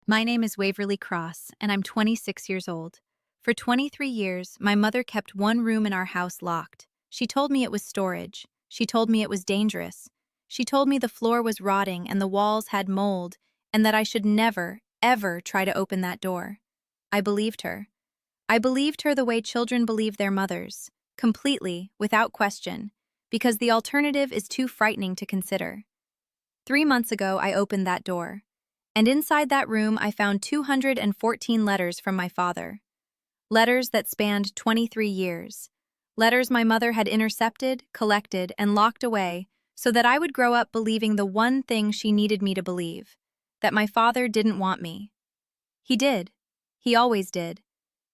My name is Waverly Cross, and I'm 26 years old. For 23 years, my mother kept one room in our house locked. She told me it was storage. She told me it was dangerous. She told me the floor was rotting and the walls had mold, and that I should never, ever try to open that door. I believed her. I believed her the way children believe their mothers, completely, without question, because the alternative is too frightening to consider. 3 months ago, I opened that door. And inside that room, I found 214 letters from my father. Letters that spanned 23 years. Letters my mother had intercepted, collected, and locked away so that I would grow up believing the one thing she needed me to believe, that my father didn't want me. He did. He always did.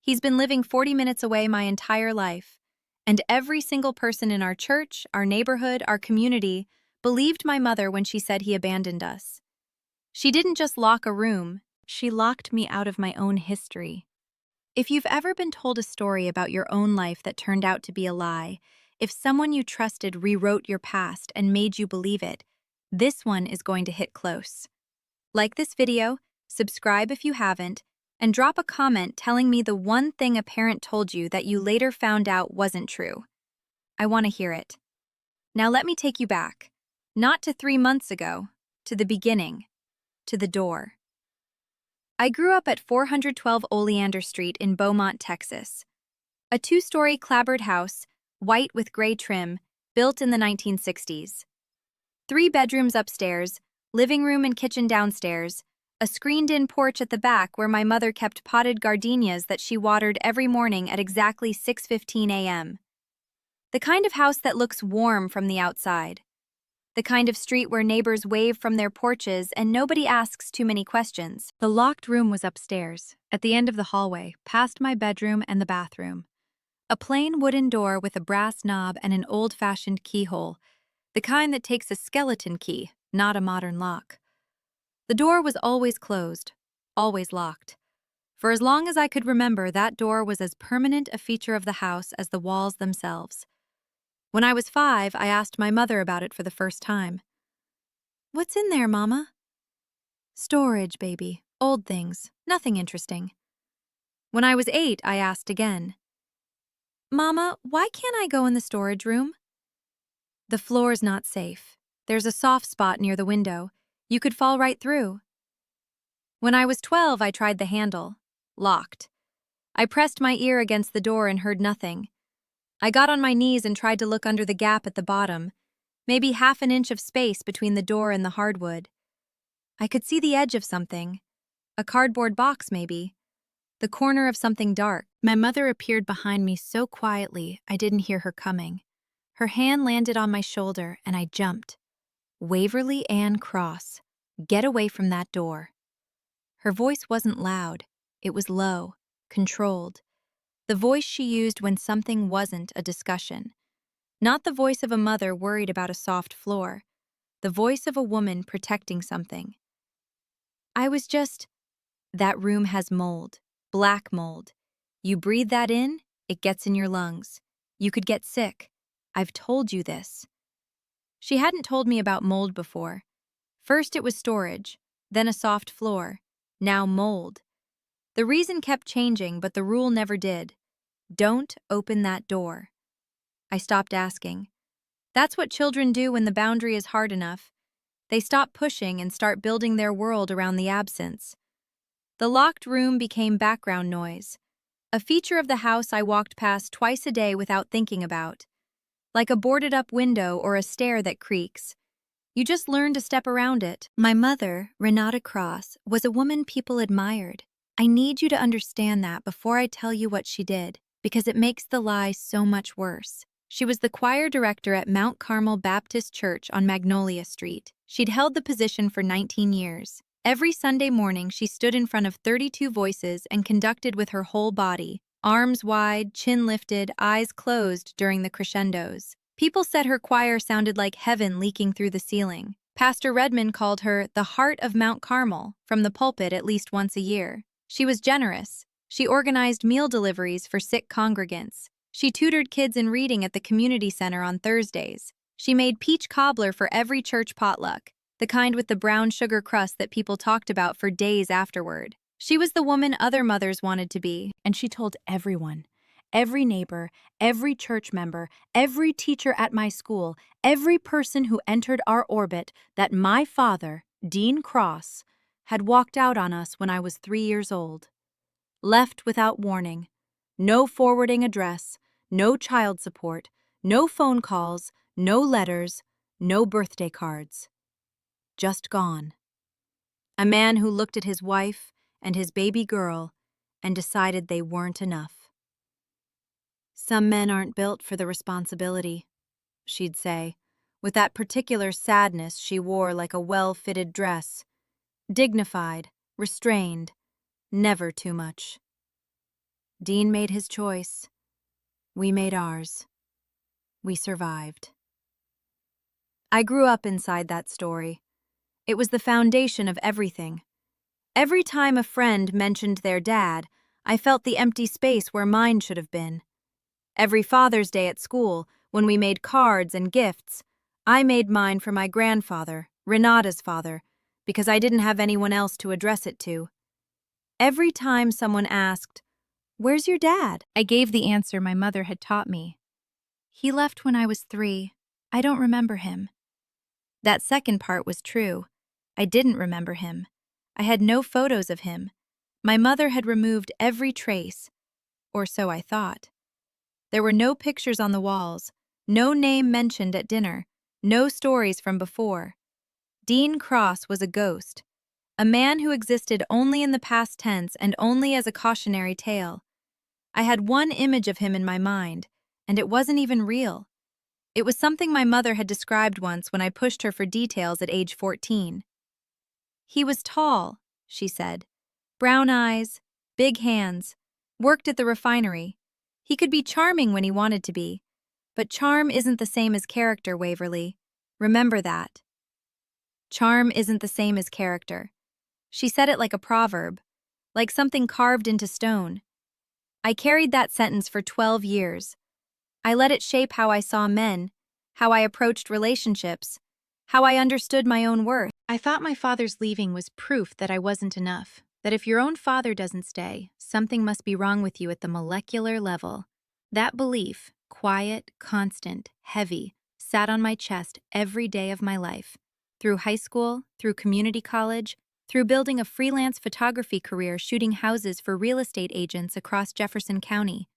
He's been living 40 minutes away my entire life. And every single person in our church, our neighborhood, our community believed my mother when she said he abandoned us. She didn't just lock a room, she locked me out of my own history. If you've ever been told a story about your own life that turned out to be a lie, if someone you trusted rewrote your past and made you believe it, this one is going to hit close. Like this video, subscribe if you haven't, and drop a comment telling me the one thing a parent told you that you later found out wasn't true. I want to hear it. Now let me take you back, not to 3 months ago, to the beginning. To the door. I grew up at 412 Oleander Street in Beaumont, Texas. A 2-story clapboard house, white with gray trim, built in the 1960s. 3 bedrooms upstairs, living room and kitchen downstairs, a screened-in porch at the back where my mother kept potted gardenias that she watered every morning at exactly 6:15 a.m. The kind of house that looks warm from the outside. The kind of street where neighbors wave from their porches and nobody asks too many questions. The locked room was upstairs, at the end of the hallway, past my bedroom and the bathroom. A plain wooden door with a brass knob and an old-fashioned keyhole, the kind that takes a skeleton key, not a modern lock. The door was always closed, always locked. For as long as I could remember, that door was as permanent a feature of the house as the walls themselves. When I was 5, I asked my mother about it for the first time. "What's in there, Mama?" "Storage, baby. Old things. Nothing interesting." When I was 8, I asked again. "Mama, why can't I go in the storage room?" "The floor's not safe. There's a soft spot near the window. You could fall right through." When I was 12, I tried the handle. Locked. I pressed my ear against the door and heard nothing. I got on my knees and tried to look under the gap at the bottom, maybe half an inch of space between the door and the hardwood. I could see the edge of something. A cardboard box, maybe. The corner of something dark. My mother appeared behind me so quietly I didn't hear her coming. Her hand landed on my shoulder and I jumped. "Waverly Ann Cross, get away from that door." Her voice wasn't loud. It was low, controlled. The voice she used when something wasn't a discussion. Not the voice of a mother worried about a soft floor. The voice of a woman protecting something. I was just, "That room has mold. Black mold. You breathe that in, it gets in your lungs. You could get sick. I've told you this." She hadn't told me about mold before. First it was storage, then a soft floor, now mold. The reason kept changing, but the rule never did. Don't open that door. I stopped asking. That's what children do when the boundary is hard enough. They stop pushing and start building their world around the absence. The locked room became background noise, a feature of the house I walked past twice a day without thinking about. Like a boarded-up window or a stair that creaks. You just learn to step around it. My mother, Renata Cross, was a woman people admired. I need you to understand that before I tell you what she did, because it makes the lie so much worse. She was the choir director at Mount Carmel Baptist Church on Magnolia Street. She'd held the position for 19 years. Every Sunday morning, she stood in front of 32 voices and conducted with her whole body, arms wide, chin lifted, eyes closed during the crescendos. People said her choir sounded like heaven leaking through the ceiling. Pastor Redmond called her the heart of Mount Carmel from the pulpit at least once a year. She was generous. She organized meal deliveries for sick congregants. She tutored kids in reading at the community center on Thursdays. She made peach cobbler for every church potluck. the kind with the brown sugar crust that people talked about for days afterward. She was the woman other mothers wanted to be, and she told everyone, every neighbor, every church member, every teacher at my school, every person who entered our orbit, that my father, Dean Cross, had walked out on us when I was 3 years old. Left without warning. No forwarding address, no child support, no phone calls, no letters, no birthday cards. Just gone. A man who looked at his wife and his baby girl and decided they weren't enough. Some men aren't built for the responsibility, she'd say, with that particular sadness she wore like a well-fitted dress. Dignified, restrained, never too much. Dean made his choice. We made ours. We survived. I grew up inside that story. It was the foundation of everything. Every time a friend mentioned their dad, I felt the empty space where mine should have been. Every Father's Day at school, when we made cards and gifts, I made mine for my grandfather, Renata's father, because I didn't have anyone else to address it to. Every time someone asked, "Where's your dad?" I gave the answer my mother had taught me. He left when I was 3. I don't remember him. That second part was true. I didn't remember him. I had no photos of him. My mother had removed every trace, or so I thought. There were no pictures on the walls, no name mentioned at dinner, no stories from before. Dean Cross was a ghost, a man who existed only in the past tense and only as a cautionary tale. I had one image of him in my mind, and it wasn't even real. It was something my mother had described once when I pushed her for details at age 14. He was tall, she said. Brown eyes, big hands, worked at the refinery. He could be charming when he wanted to be, but charm isn't the same as character, Waverly. Remember that. Charm isn't the same as character. She said it like a proverb, like something carved into stone. I carried that sentence for 12 years. I let it shape how I saw men, how I approached relationships, how I understood my own worth. I thought my father's leaving was proof that I wasn't enough, that if your own father doesn't stay, something must be wrong with you at the molecular level. That belief, quiet, constant, heavy, sat on my chest every day of my life. Through high school, through community college, through building a freelance photography career shooting houses for real estate agents across Jefferson County.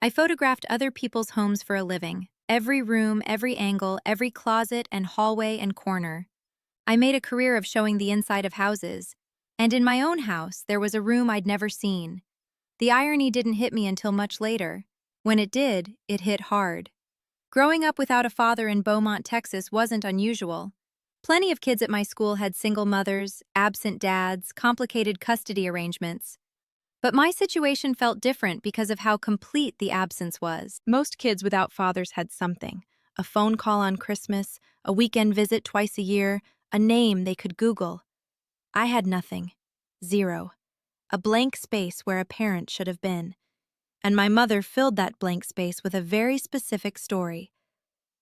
I photographed other people's homes for a living, every room, every angle, every closet and hallway and corner. I made a career of showing the inside of houses, and in my own house there was a room I'd never seen. The irony didn't hit me until much later. When it did, it hit hard. Growing up without a father in Beaumont, Texas wasn't unusual. Plenty of kids at my school had single mothers, absent dads, complicated custody arrangements. But my situation felt different because of how complete the absence was. Most kids without fathers had something: a phone call on Christmas, a weekend visit twice a year, a name they could Google. I had nothing. Zero. A blank space where a parent should have been. And my mother filled that blank space with a very specific story.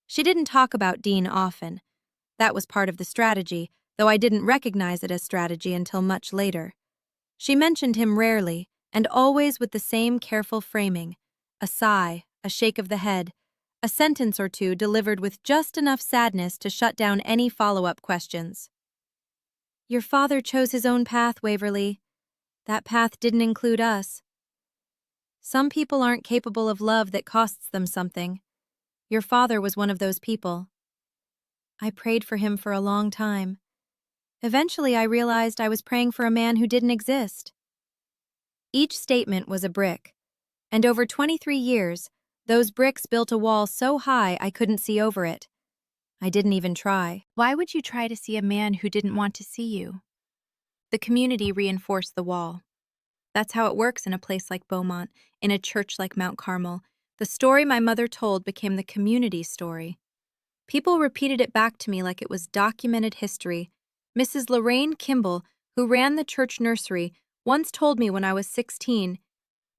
She didn't talk about Dean often. That was part of the strategy, though I didn't recognize it as strategy until much later. She mentioned him rarely, and always with the same careful framing: a sigh, a shake of the head, a sentence or two delivered with just enough sadness to shut down any follow-up questions. Your father chose his own path, Waverly. That path didn't include us. Some people aren't capable of love that costs them something. Your father was one of those people. I prayed for him for a long time. Eventually, I realized I was praying for a man who didn't exist. Each statement was a brick, and over 23 years, those bricks built a wall so high I couldn't see over it. I didn't even try. Why would you try to see a man who didn't want to see you? The community reinforced the wall. That's how it works in a place like Beaumont, in a church like Mount Carmel. The story my mother told became the community's story. People repeated it back to me like it was documented history. Mrs. Lorraine Kimball, who ran the church nursery, once told me when I was 16,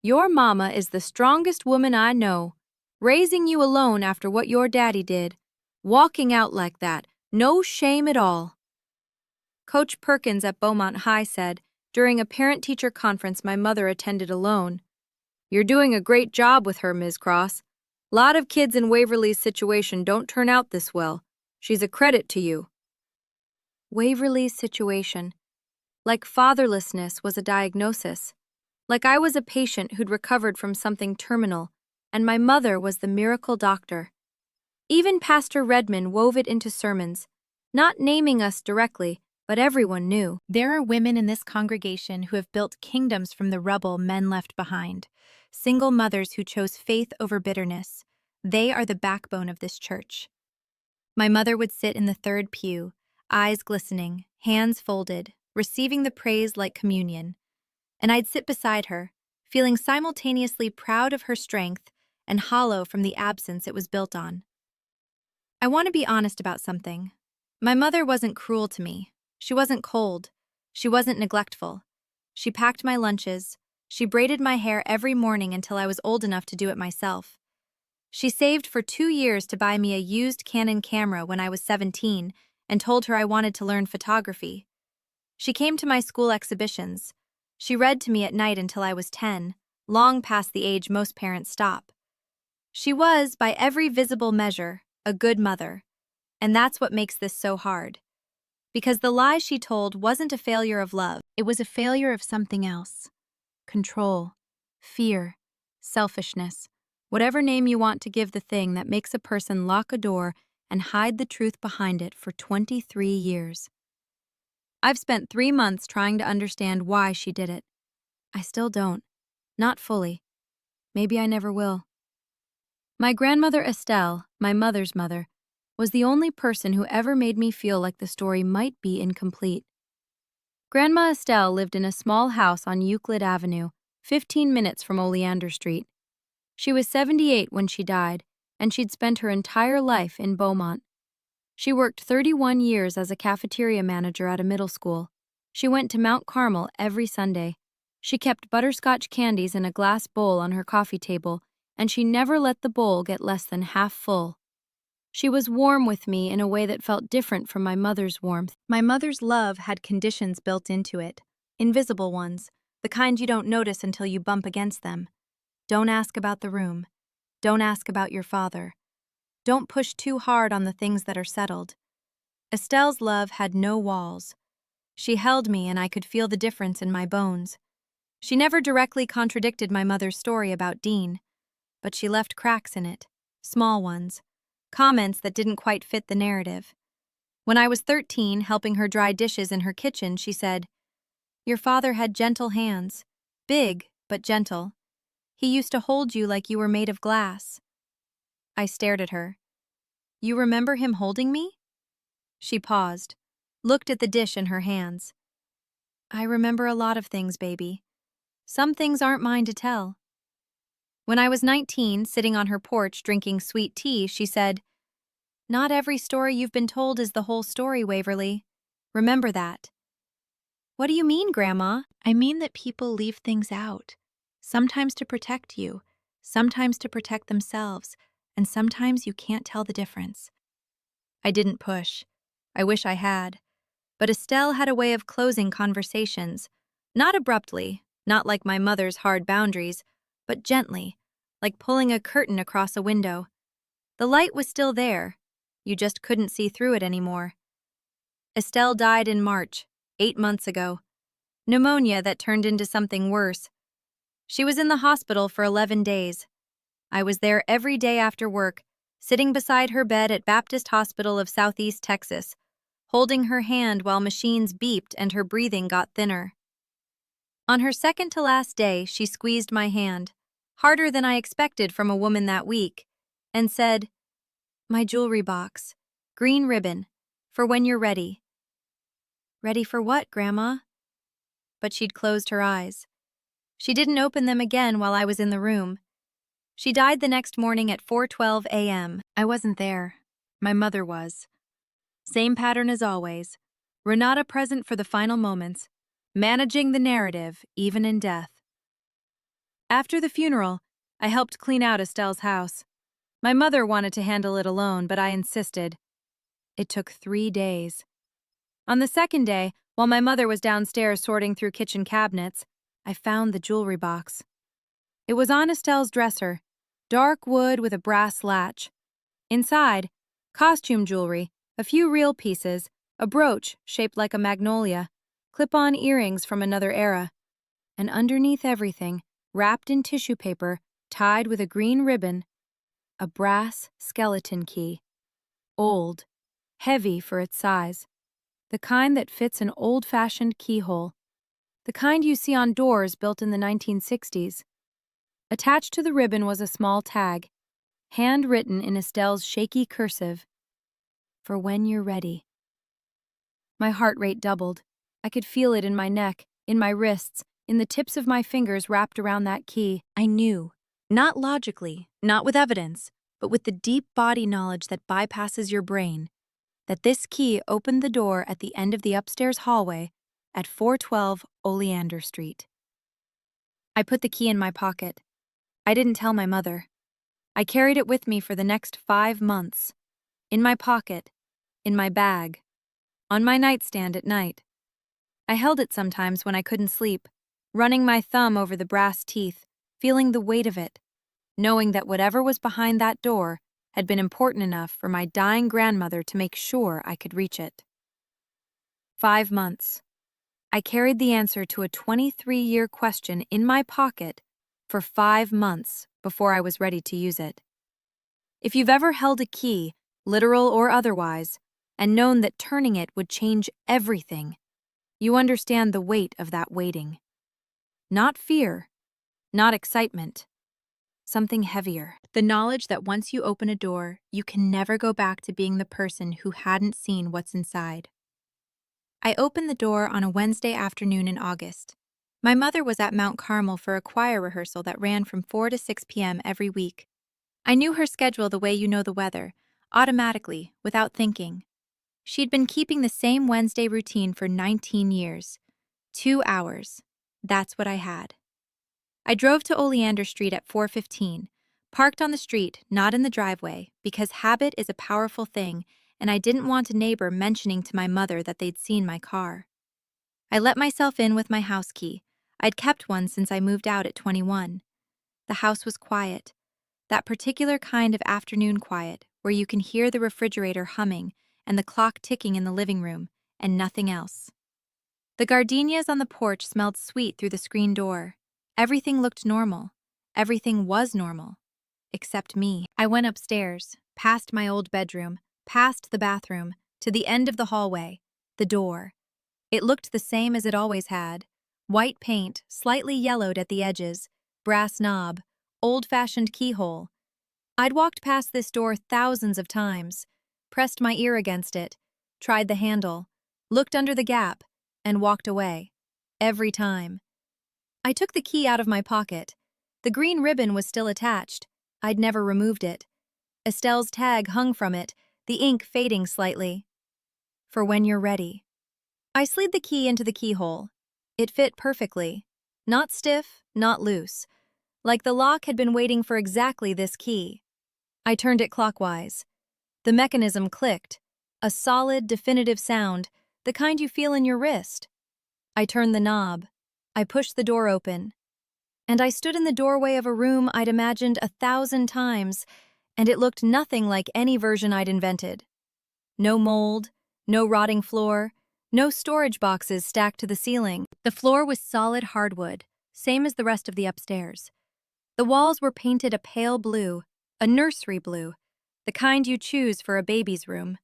"Your mama is the strongest woman I know. Raising you alone after what your daddy did. Walking out like that, no shame at all." Coach Perkins at Beaumont High said, during a parent-teacher conference my mother attended alone, "You're doing a great job with her, Ms. Cross. Lot of kids in Waverly's situation don't turn out this well. She's a credit to you." Waverly's situation. Like fatherlessness was a diagnosis. Like I was a patient who'd recovered from something terminal, and my mother was the miracle doctor. Even Pastor Redman wove it into sermons, not naming us directly, but everyone knew. There are women in this congregation who have built kingdoms from the rubble men left behind, single mothers who chose faith over bitterness. They are the backbone of this church. My mother would sit in the third pew, eyes glistening, hands folded, receiving the praise like communion. And I'd sit beside her, feeling simultaneously proud of her strength and hollow from the absence it was built on. I want to be honest about something. My mother wasn't cruel to me. She wasn't cold. She wasn't neglectful. She packed my lunches. She braided my hair every morning until I was old enough to do it myself. She saved for 2 years to buy me a used Canon camera when I was 17 and told her I wanted to learn photography. She came to my school exhibitions. She read to me at night until I was 10, long past the age most parents stop. She was, by every visible measure, a good mother. And that's what makes this so hard. Because the lie she told wasn't a failure of love, it was a failure of something else. Control, fear, selfishness, whatever name you want to give the thing that makes a person lock a door and hide the truth behind it for 23 years. I've spent 3 months trying to understand why she did it. I still don't. Not fully. Maybe I never will. My grandmother Estelle, my mother's mother, was the only person who ever made me feel like the story might be incomplete. Grandma Estelle lived in a small house on Euclid Avenue, 15 minutes from Oleander Street. She was 78 when she died, and she'd spent her entire life in Beaumont. She worked 31 years as a cafeteria manager at a middle school. She went to Mount Carmel every Sunday. She kept butterscotch candies in a glass bowl on her coffee table, and she never let the bowl get less than half full. She was warm with me in a way that felt different from my mother's warmth. My mother's love had conditions built into it, invisible ones, the kind you don't notice until you bump against them. Don't ask about the room. Don't ask about your father. Don't push too hard on the things that are settled. Estelle's love had no walls. She held me and I could feel the difference in my bones. She never directly contradicted my mother's story about Dean, but she left cracks in it, small ones, comments that didn't quite fit the narrative. When I was 13, helping her dry dishes in her kitchen, she said, "Your father had gentle hands, big but gentle. He used to hold you like you were made of glass." I stared at her. "You remember him holding me?" She paused, looked at the dish in her hands. "I remember a lot of things, baby. Some things aren't mine to tell." When I was 19, sitting on her porch drinking sweet tea, she said, "Not every story you've been told is the whole story, Waverly. Remember that." "What do you mean, Grandma?" "I mean that people leave things out. Sometimes to protect you, sometimes to protect themselves, and sometimes you can't tell the difference." I didn't push. I wish I had. But Estelle had a way of closing conversations. Not abruptly, not like my mother's hard boundaries, but gently, like pulling a curtain across a window. The light was still there. You just couldn't see through it anymore. Estelle died in March, 8 months ago. Pneumonia that turned into something worse. She was in the hospital for 11 days. I was there every day after work, sitting beside her bed at Baptist Hospital of Southeast Texas, holding her hand while machines beeped and her breathing got thinner. On her second to last day, she squeezed my hand, harder than I expected from a woman that week, and said, "My jewelry box, green ribbon, for when you're ready." "Ready for what, Grandma?" But she'd closed her eyes. She didn't open them again while I was in the room. She died the next morning at 4:12 a.m. I wasn't there. My mother was. Same pattern as always. Renata present for the final moments, managing the narrative even in death. After the funeral, I helped clean out Estelle's house. My mother wanted to handle it alone, but I insisted. It took 3 days. On the second day, while my mother was downstairs sorting through kitchen cabinets, I found the jewelry box. It was on Estelle's dresser, dark wood with a brass latch. Inside, costume jewelry, a few real pieces, a brooch shaped like a magnolia, clip-on earrings from another era, and underneath everything, wrapped in tissue paper, tied with a green ribbon, a brass skeleton key. Old, heavy for its size, the kind that fits an old-fashioned keyhole, the kind you see on doors built in the 1960s. Attached to the ribbon was a small tag, handwritten in Estelle's shaky cursive, "For when you're ready." My heart rate doubled. I could feel it in my neck, in my wrists, in the tips of my fingers wrapped around that key. I knew, not logically, not with evidence, but with the deep body knowledge that bypasses your brain, that this key opened the door at the end of the upstairs hallway at 412 Oleander Street. I put the key in my pocket. I didn't tell my mother. I carried it with me for the next 5 months. In my pocket, in my bag, on my nightstand at night. I held it sometimes when I couldn't sleep, running my thumb over the brass teeth, feeling the weight of it, knowing that whatever was behind that door had been important enough for my dying grandmother to make sure I could reach it. 5 months. I carried the answer to a 23-year question in my pocket for 5 months before I was ready to use it. If you've ever held a key, literal or otherwise, and known that turning it would change everything, you understand the weight of that waiting. Not fear, not excitement, something heavier. The knowledge that once you open a door, you can never go back to being the person who hadn't seen what's inside. I opened the door on a Wednesday afternoon in August. My mother was at Mount Carmel for a choir rehearsal that ran from 4 to 6 p.m. every week. I knew her schedule the way you know the weather, automatically, without thinking. She'd been keeping the same Wednesday routine for 19 years. 2 hours. That's what I had. I drove to Oleander Street at 4:15, parked on the street, not in the driveway, because habit is a powerful thing, and I didn't want a neighbor mentioning to my mother that they'd seen my car. I let myself in with my house key. I'd kept one since I moved out at 21. The house was quiet, that particular kind of afternoon quiet where you can hear the refrigerator humming and the clock ticking in the living room, and nothing else. The gardenias on the porch smelled sweet through the screen door. Everything looked normal. Everything was normal. Except me. I went upstairs, past my old bedroom, past the bathroom, to the end of the hallway, the door. It looked the same as it always had. White paint, slightly yellowed at the edges, brass knob, old-fashioned keyhole. I'd walked past this door thousands of times, pressed my ear against it, tried the handle, looked under the gap, and walked away. Every time. I took the key out of my pocket. The green ribbon was still attached. I'd never removed it. Estelle's tag hung from it, the ink fading slightly. "For when you're ready." I slid the key into the keyhole. It fit perfectly. Not stiff, not loose. Like the lock had been waiting for exactly this key. I turned it clockwise. The mechanism clicked. A solid, definitive sound, the kind you feel in your wrist. I turned the knob. I pushed the door open. And I stood in the doorway of a room I'd imagined 1,000 times, and it looked nothing like any version I'd invented. No mold, no rotting floor, no storage boxes stacked to the ceiling. The floor was solid hardwood, same as the rest of the upstairs. The walls were painted a pale blue, a nursery blue, the kind you choose for a baby's room.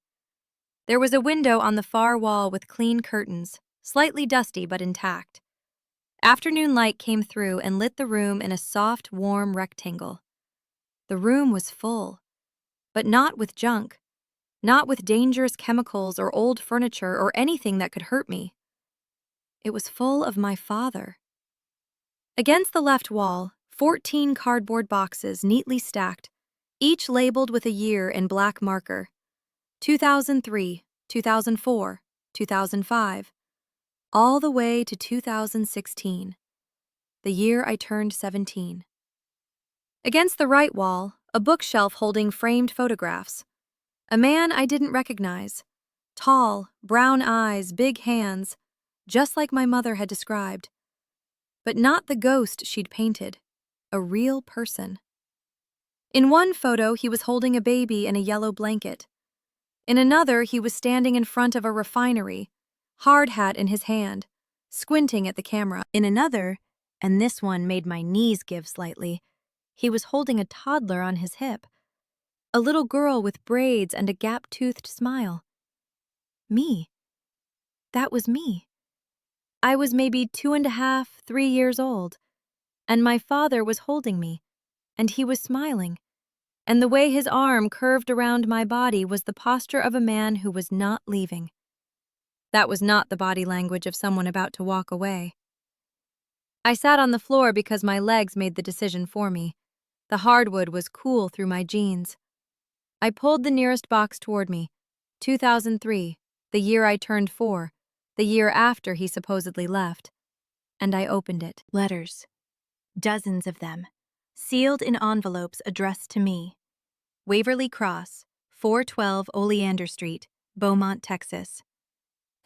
There was a window on the far wall with clean curtains, slightly dusty but intact. Afternoon light came through and lit the room in a soft, warm rectangle. The room was full, but not with junk, not with dangerous chemicals or old furniture or anything that could hurt me. It was full of my father. Against the left wall, 14 cardboard boxes neatly stacked, each labeled with a year in black marker. 2003, 2004, 2005, all the way to 2016, the year I turned 17. Against the right wall, a bookshelf holding framed photographs. A man I didn't recognize. Tall, brown eyes, big hands, just like my mother had described. But not the ghost she'd painted, a real person. In one photo, he was holding a baby in a yellow blanket. In another, he was standing in front of a refinery, hard hat in his hand, squinting at the camera. In another, and this one made my knees give slightly, he was holding a toddler on his hip. A little girl with braids and a gap-toothed smile. Me. That was me. I was maybe 2.5, 3 years old, and my father was holding me, and he was smiling, and the way his arm curved around my body was the posture of a man who was not leaving. That was not the body language of someone about to walk away. I sat on the floor because my legs made the decision for me. The hardwood was cool through my jeans. I pulled the nearest box toward me. 2003, the year I turned 4, the year after he supposedly left. And I opened it. Letters. Dozens of them. Sealed in envelopes addressed to me. Waverly Cross, 412 Oleander Street, Beaumont, Texas.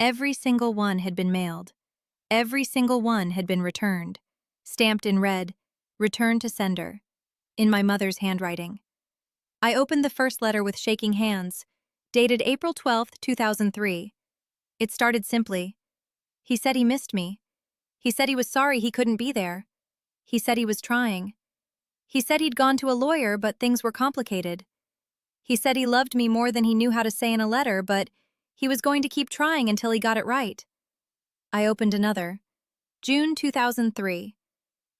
Every single one had been mailed. Every single one had been returned. Stamped in red, "Return to sender," in my mother's handwriting. I opened the first letter with shaking hands, dated April 12, 2003. It started simply. He said he missed me. He said he was sorry he couldn't be there. He said he was trying. He said he'd gone to a lawyer, but things were complicated. He said he loved me more than he knew how to say in a letter, but he was going to keep trying until he got it right. I opened another. June 2003.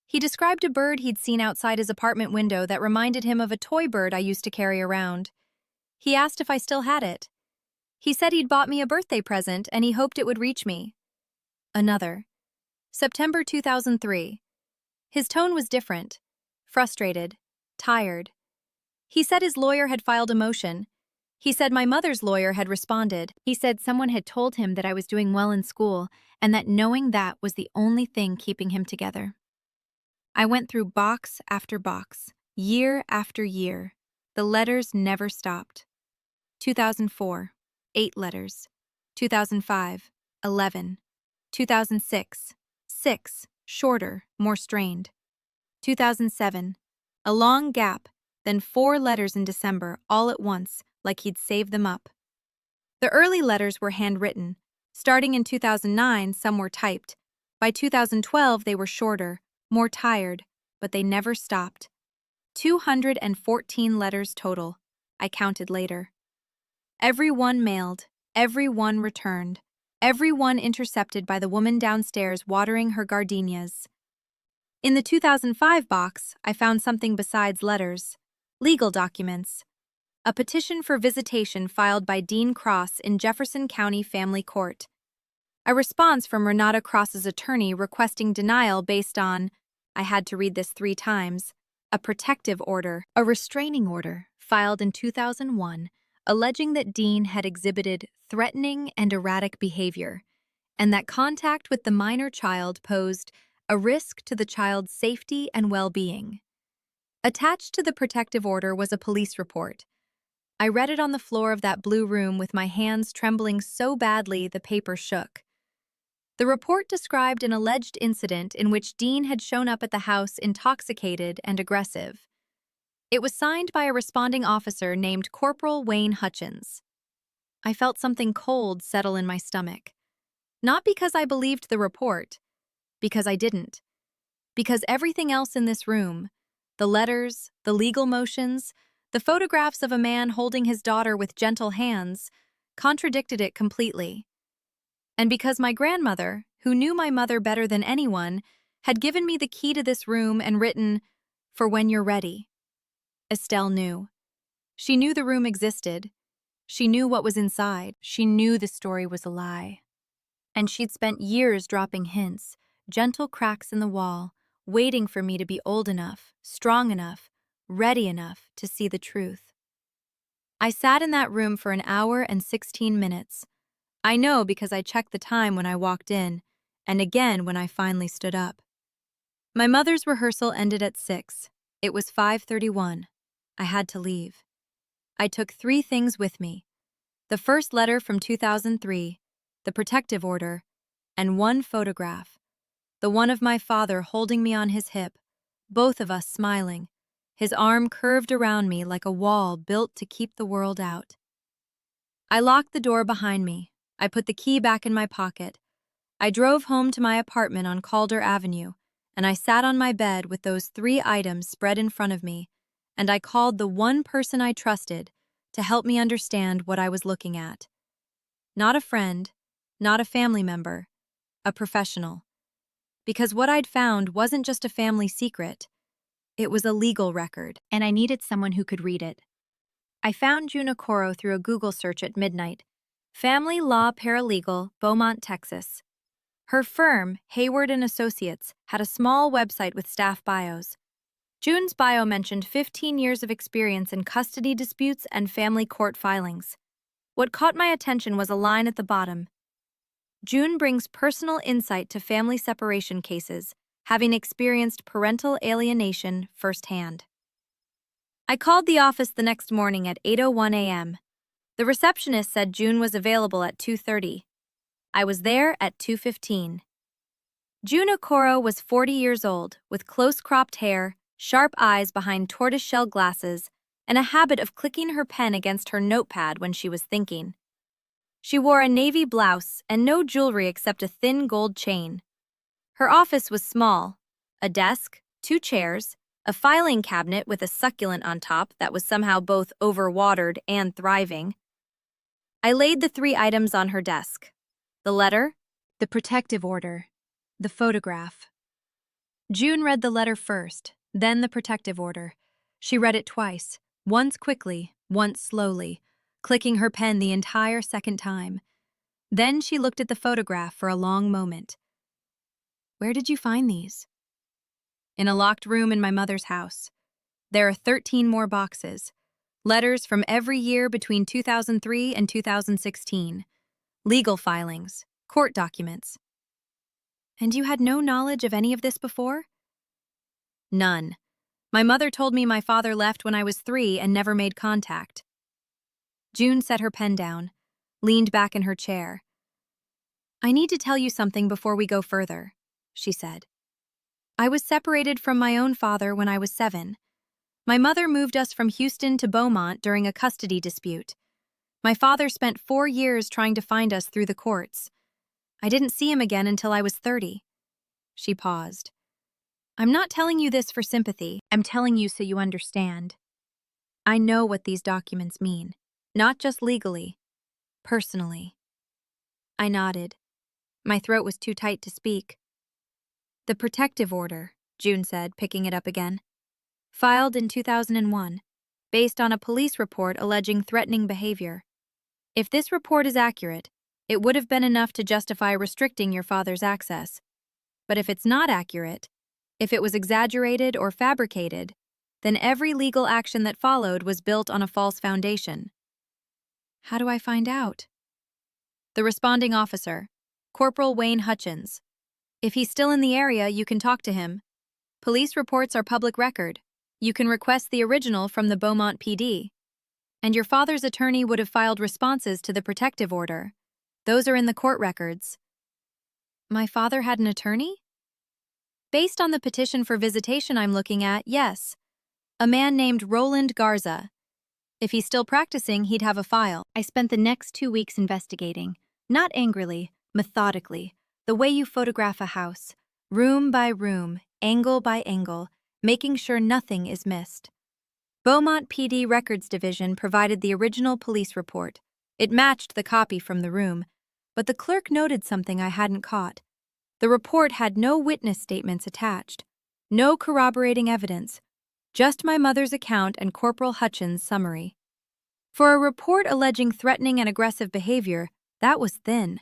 He described a bird he'd seen outside his apartment window that reminded him of a toy bird I used to carry around. He asked if I still had it. He said he'd bought me a birthday present and he hoped it would reach me. Another. September 2003. His tone was different. Frustrated. Tired. He said his lawyer had filed a motion. He said my mother's lawyer had responded. He said someone had told him that I was doing well in school and that knowing that was the only thing keeping him together. I went through box after box, year after year. The letters never stopped. 2004, 8 letters. 2005, 11. 2006, 6, shorter, more strained. 2007, a long gap, then 4 letters in December, all at once, like he'd saved them up. The early letters were handwritten. Starting in 2009, some were typed. By 2012, they were shorter, more tired, but they never stopped. 214 letters total, I counted later. Every one mailed, every one returned, every one intercepted by the woman downstairs watering her gardenias. In the 2005 box, I found something besides letters. Legal documents. A petition for visitation filed by Dean Cross in Jefferson County Family Court. A response from Renata Cross's attorney requesting denial based on, I had to read this 3 times, a protective order, a restraining order, filed in 2001, alleging that Dean had exhibited threatening and erratic behavior, and that contact with the minor child posed a risk to the child's safety and well-being. Attached to the protective order was a police report. I read it on the floor of that blue room with my hands trembling so badly the paper shook. The report described an alleged incident in which Dean had shown up at the house intoxicated and aggressive. It was signed by a responding officer named Corporal Wayne Hutchins. I felt something cold settle in my stomach. Not because I believed the report, because I didn't. Because everything else in this room, the letters, the legal motions, the photographs of a man holding his daughter with gentle hands, contradicted it completely. And because my grandmother, who knew my mother better than anyone, had given me the key to this room and written, "For when you're ready." Estelle knew. She knew the room existed. She knew what was inside. She knew the story was a lie. And she'd spent years dropping hints, gentle cracks in the wall, waiting for me to be old enough, strong enough, ready enough to see the truth. I sat in that room for 1 hour and 16 minutes. I know because I checked the time when I walked in, and again when I finally stood up. My mother's rehearsal ended at 6. It was 5:31. I had to leave. I took 3 things with me. The first letter from 2003, the protective order, and one photograph, the one of my father holding me on his hip, both of us smiling, his arm curved around me like a wall built to keep the world out. I locked the door behind me. I put the key back in my pocket. I drove home to my apartment on Calder Avenue, and I sat on my bed with those 3 items spread in front of me, and I called the one person I trusted to help me understand what I was looking at. Not a friend, not a family member, a professional. Because what I'd found wasn't just a family secret, it was a legal record, and I needed someone who could read it. I found June Okoro through a Google search at midnight. Family Law Paralegal, Beaumont, Texas. Her firm, Hayward and Associates, had a small website with staff bios. June's bio mentioned 15 years of experience in custody disputes and family court filings. What caught my attention was a line at the bottom. June brings personal insight to family separation cases, having experienced parental alienation firsthand. I called the office the next morning at 8:01 a.m. The receptionist said June was available at 2:30. I was there at 2:15. June Okoro was 40 years old, with close-cropped hair, sharp eyes behind tortoiseshell glasses, and a habit of clicking her pen against her notepad when she was thinking. She wore a navy blouse and no jewelry except a thin gold chain. Her office was small: a desk, 2 chairs, a filing cabinet with a succulent on top that was somehow both overwatered and thriving. I laid the 3 items on her desk. The letter, the protective order, the photograph. June read the letter first, then the protective order. She read it twice, once quickly, once slowly, clicking her pen the entire second time. Then she looked at the photograph for a long moment. "Where did you find these?" "In a locked room in my mother's house. There are 13 more boxes. Letters from every year between 2003 and 2016. Legal filings, court documents." "And you had no knowledge of any of this before?" "None. My mother told me my father left when I was 3 and never made contact." June set her pen down, leaned back in her chair. "I need to tell you something before we go further," she said. "I was separated from my own father when I was 7. My mother moved us from Houston to Beaumont during a custody dispute. My father spent 4 years trying to find us through the courts. I didn't see him again until I was 30. She paused. "I'm not telling you this for sympathy. I'm telling you so you understand. I know what these documents mean, not just legally, personally." I nodded. My throat was too tight to speak. "The protective order," June said, picking it up again. "Filed in 2001, based on a police report alleging threatening behavior. If this report is accurate, it would have been enough to justify restricting your father's access. But if it's not accurate, if it was exaggerated or fabricated, then every legal action that followed was built on a false foundation." "How do I find out?" "The responding officer, Corporal Wayne Hutchins. If he's still in the area, you can talk to him. Police reports are public record. You can request the original from the Beaumont PD. And your father's attorney would have filed responses to the protective order. Those are in the court records." "My father had an attorney?" "Based on the petition for visitation I'm looking at, yes. A man named Roland Garza. If he's still practicing, he'd have a file." I spent the next 2 weeks investigating, not angrily, methodically, the way you photograph a house, room by room, angle by angle, making sure nothing is missed. Beaumont PD Records Division provided the original police report. It matched the copy from the room, but the clerk noted something I hadn't caught. The report had no witness statements attached, no corroborating evidence, just my mother's account and Corporal Hutchins' summary. For a report alleging threatening and aggressive behavior, that was thin.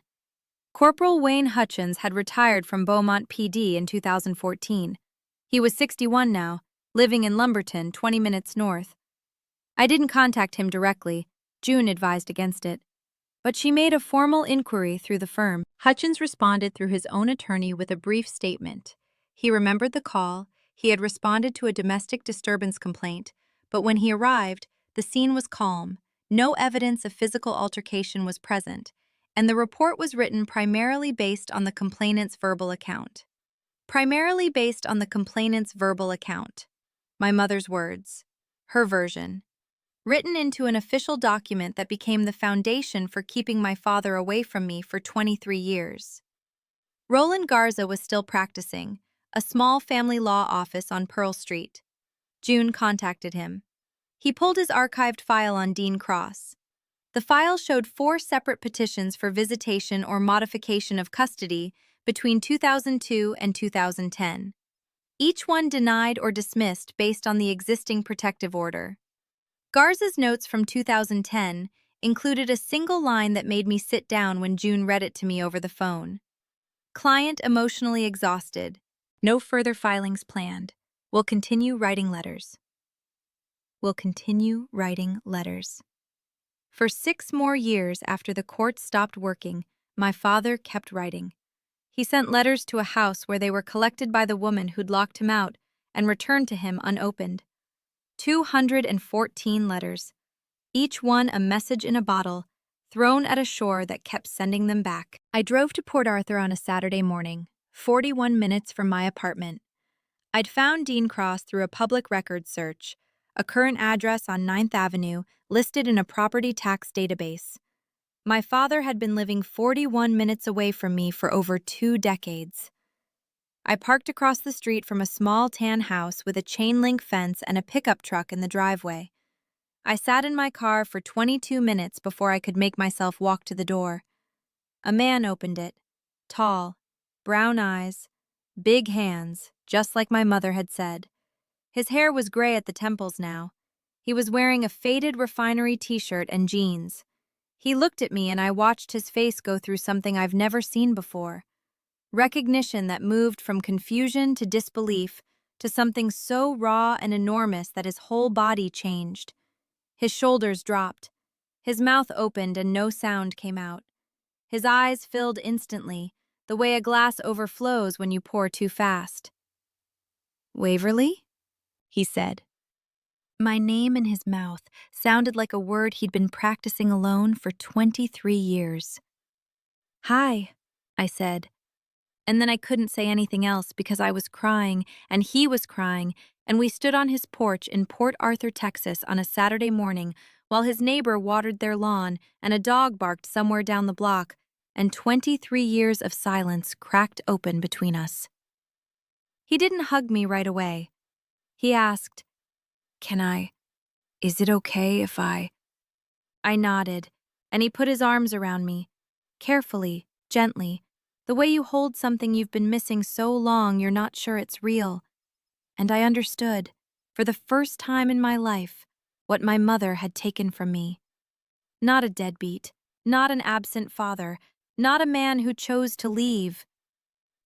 Corporal Wayne Hutchins had retired from Beaumont PD in 2014. He was 61 now, living in Lumberton, 20 minutes north. I didn't contact him directly. June advised against it. But she made a formal inquiry through the firm. Hutchins responded through his own attorney with a brief statement. He remembered the call. He had responded to a domestic disturbance complaint, but when he arrived, the scene was calm. No evidence of physical altercation was present, and the report was written primarily based on the complainant's verbal account. Primarily based on the complainant's verbal account. My mother's words. Her version. Written into an official document that became the foundation for keeping my father away from me for 23 years. Roland Garza was still practicing, a small family law office on Pearl Street. June contacted him. He pulled his archived file on Dean Cross. The file showed 4 separate petitions for visitation or modification of custody between 2002 and 2010. Each one denied or dismissed based on the existing protective order. Garza's notes from 2010 included a single line that made me sit down when June read it to me over the phone. Client emotionally exhausted. No further filings planned. Will continue writing letters. Will continue writing letters. For 6 more years after the court stopped working, my father kept writing. He sent letters to a house where they were collected by the woman who'd locked him out and returned to him unopened. 214 letters, each one a message in a bottle, thrown at a shore that kept sending them back. I drove to Port Arthur on a Saturday morning, 41 minutes from my apartment. I'd found Dean Cross through a public records search, a current address on 9th Avenue listed in a property tax database. My father had been living 41 minutes away from me for over 2 decades. I parked across the street from a small tan house with a chain-link fence and a pickup truck in the driveway. I sat in my car for 22 minutes before I could make myself walk to the door. A man opened it. Tall, brown eyes, big hands, just like my mother had said. His hair was gray at the temples now. He was wearing a faded refinery t-shirt and jeans. He looked at me and I watched his face go through something I've never seen before. Recognition that moved from confusion to disbelief to something so raw and enormous that his whole body changed. His shoulders dropped. His mouth opened and no sound came out. His eyes filled instantly, the way a glass overflows when you pour too fast. "Waverly?" he said. My name in his mouth sounded like a word he'd been practicing alone for 23 years. "Hi," I said. And then I couldn't say anything else because I was crying and he was crying, and we stood on his porch in Port Arthur, Texas on a Saturday morning while his neighbor watered their lawn and a dog barked somewhere down the block, and 23 years of silence cracked open between us. He didn't hug me right away. He asked, Is it okay if I nodded, and he put his arms around me, carefully, gently, the way you hold something you've been missing so long you're not sure it's real. And I understood, for the first time in my life, what my mother had taken from me. Not a deadbeat, not an absent father, not a man who chose to leave.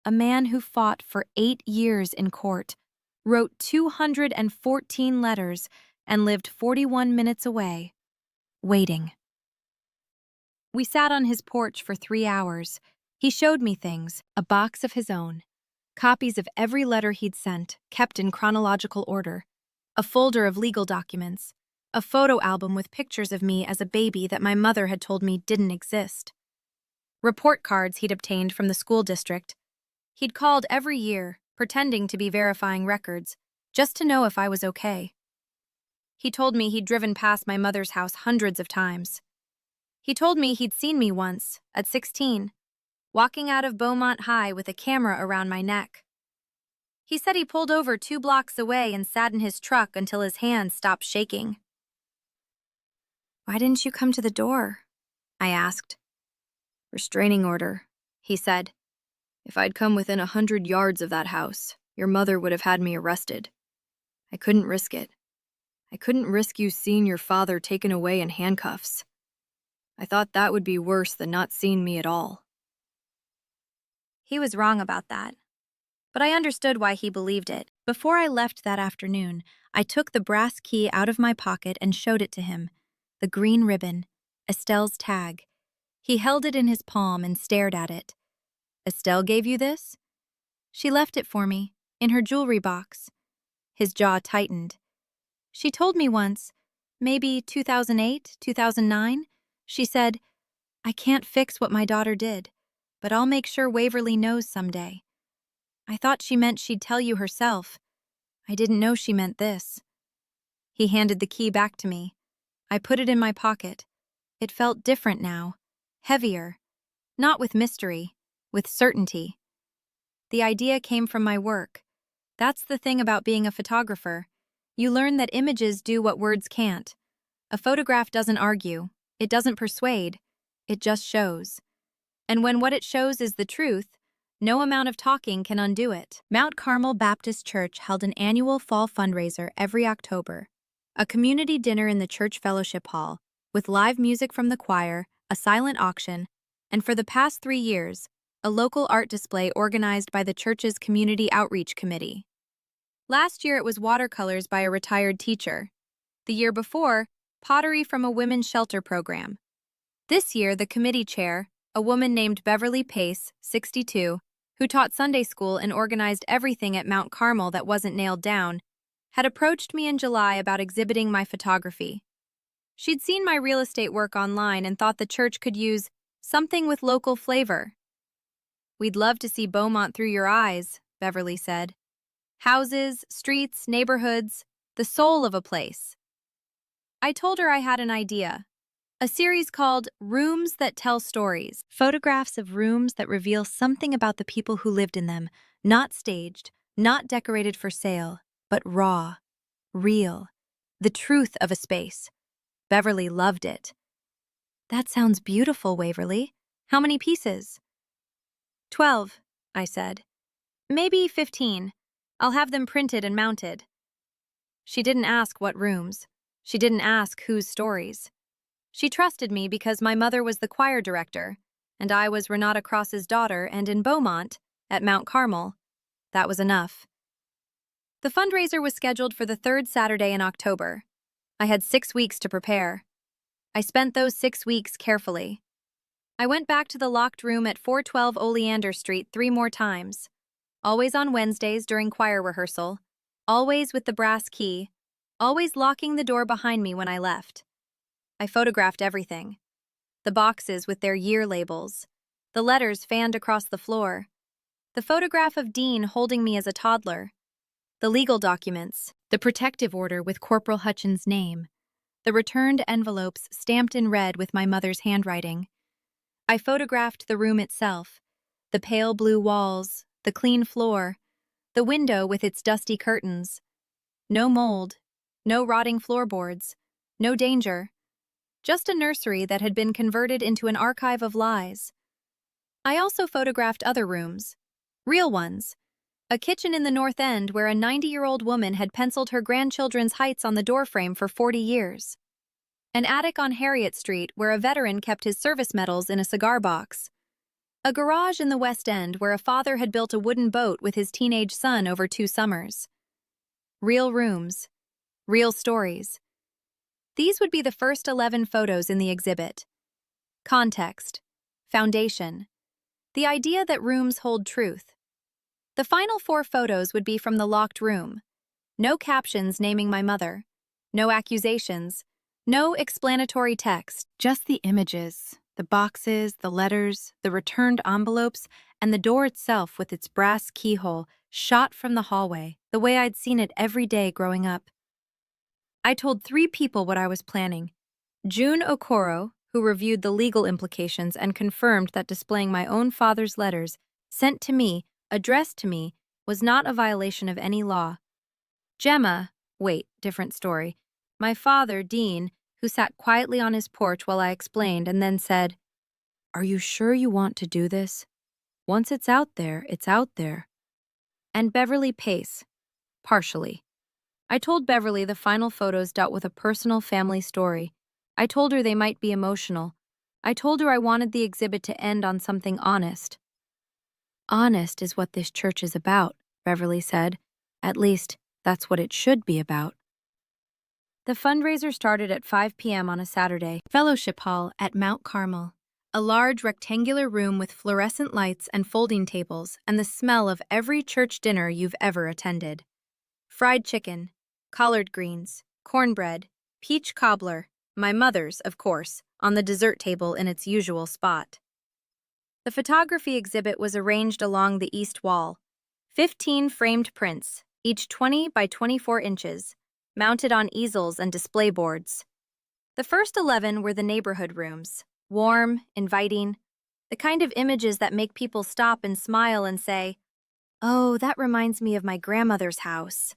A man who fought for 8 years in court, wrote 214 letters, and lived 41 minutes away, waiting. We sat on his porch for 3 hours. He showed me things, a box of his own, copies of every letter he'd sent, kept in chronological order, a folder of legal documents, a photo album with pictures of me as a baby that my mother had told me didn't exist, report cards he'd obtained from the school district. He'd called every year, pretending to be verifying records, just to know if I was okay. He told me he'd driven past my mother's house hundreds of times. He told me he'd seen me once, at 16, walking out of Beaumont High with a camera around my neck. He said he pulled over 2 blocks away and sat in his truck until his hands stopped shaking. "Why didn't you come to the door?" I asked. "Restraining order," he said. "If I'd come within 100 yards of that house, your mother would have had me arrested. I couldn't risk it. I couldn't risk you seeing your father taken away in handcuffs. I thought that would be worse than not seeing me at all." He was wrong about that, but I understood why he believed it. Before I left that afternoon, I took the brass key out of my pocket and showed it to him, the green ribbon, Estelle's tag. He held it in his palm and stared at it. "Estelle gave you this?" "She left it for me, in her jewelry box." His jaw tightened. "She told me once, maybe 2008, 2009. She said, "I can't fix what my daughter did, but I'll make sure Waverly knows someday." I thought she meant she'd tell you herself. I didn't know she meant this. He handed the key back to me. I put it in my pocket. It felt different now, heavier, not with mystery, with certainty. The idea came from my work. That's the thing about being a photographer. You learn that images do what words can't. A photograph doesn't argue, it doesn't persuade, it just shows. And when what it shows is the truth, no amount of talking can undo it. Mount Carmel Baptist Church held an annual fall fundraiser every October. A community dinner in the church fellowship hall, with live music from the choir, a silent auction, and for the past 3 years, a local art display organized by the church's Community Outreach Committee. Last year it was watercolors by a retired teacher. The year before, pottery from a women's shelter program. This year, the committee chair, a woman named Beverly Pace, 62, who taught Sunday school and organized everything at Mount Carmel that wasn't nailed down, had approached me in July about exhibiting my photography. She'd seen my real estate work online and thought the church could use something with local flavor. "We'd love to see Beaumont through your eyes," Beverly said. "Houses, streets, neighborhoods, the soul of a place." I told her I had an idea. A series called Rooms That Tell Stories. Photographs of rooms that reveal something about the people who lived in them, not staged, not decorated for sale, but raw, real, the truth of a space. Beverly loved it. "That sounds beautiful, Waverly. How many pieces?" 12, I said. "Maybe 15. I'll have them printed and mounted." She didn't ask what rooms. She didn't ask whose stories. She trusted me because my mother was the choir director, and I was Renata Cross's daughter, and in Beaumont, at Mount Carmel, that was enough. The fundraiser was scheduled for the 3rd Saturday in October. I had 6 weeks to prepare. I spent those 6 weeks carefully. I went back to the locked room at 412 Oleander Street 3 more times, always on Wednesdays during choir rehearsal, always with the brass key, always locking the door behind me when I left. I photographed everything. The boxes with their year labels, the letters fanned across the floor, the photograph of Dean holding me as a toddler, the legal documents, the protective order with Corporal Hutchins' name, the returned envelopes stamped in red with my mother's handwriting. I photographed the room itself, the pale blue walls, the clean floor, the window with its dusty curtains. No mold, no rotting floorboards, no danger. Just a nursery that had been converted into an archive of lies. I also photographed other rooms, real ones. A kitchen in the North End where a 90-year-old woman had penciled her grandchildren's heights on the doorframe for 40 years. An attic on Harriet Street where a veteran kept his service medals in a cigar box. A garage in the West End where a father had built a wooden boat with his teenage son over 2 summers. Real rooms, real stories. These would be the first 11 photos in the exhibit. Context. Foundation. The idea that rooms hold truth. The final 4 photos would be from the locked room. No captions naming my mother. No accusations. No explanatory text. Just the images, the boxes, the letters, the returned envelopes, and the door itself with its brass keyhole shot from the hallway, the way I'd seen it every day growing up. I told 3 people what I was planning. June Okoro, who reviewed the legal implications and confirmed that displaying my own father's letters, sent to me, addressed to me, was not a violation of any law. Gemma, different story. My father, Dean, who sat quietly on his porch while I explained and then said, "Are you sure you want to do this? Once it's out there, it's out there." And Beverly Pace, partially. I told Beverly the final photos dealt with a personal family story. I told her they might be emotional. I told her I wanted the exhibit to end on something honest. "Honest is what this church is about," Beverly said. "At least, that's what it should be about." The fundraiser started at 5 p.m. on a Saturday. Fellowship Hall at Mount Carmel. A large rectangular room with fluorescent lights and folding tables and the smell of every church dinner you've ever attended. Fried chicken, collard greens, cornbread, peach cobbler, my mother's, of course, on the dessert table in its usual spot. The photography exhibit was arranged along the east wall. 15 framed prints, each 20 by 24 inches, mounted on easels and display boards. The first 11 were the neighborhood rooms, warm, inviting, the kind of images that make people stop and smile and say, "Oh, that reminds me of my grandmother's house."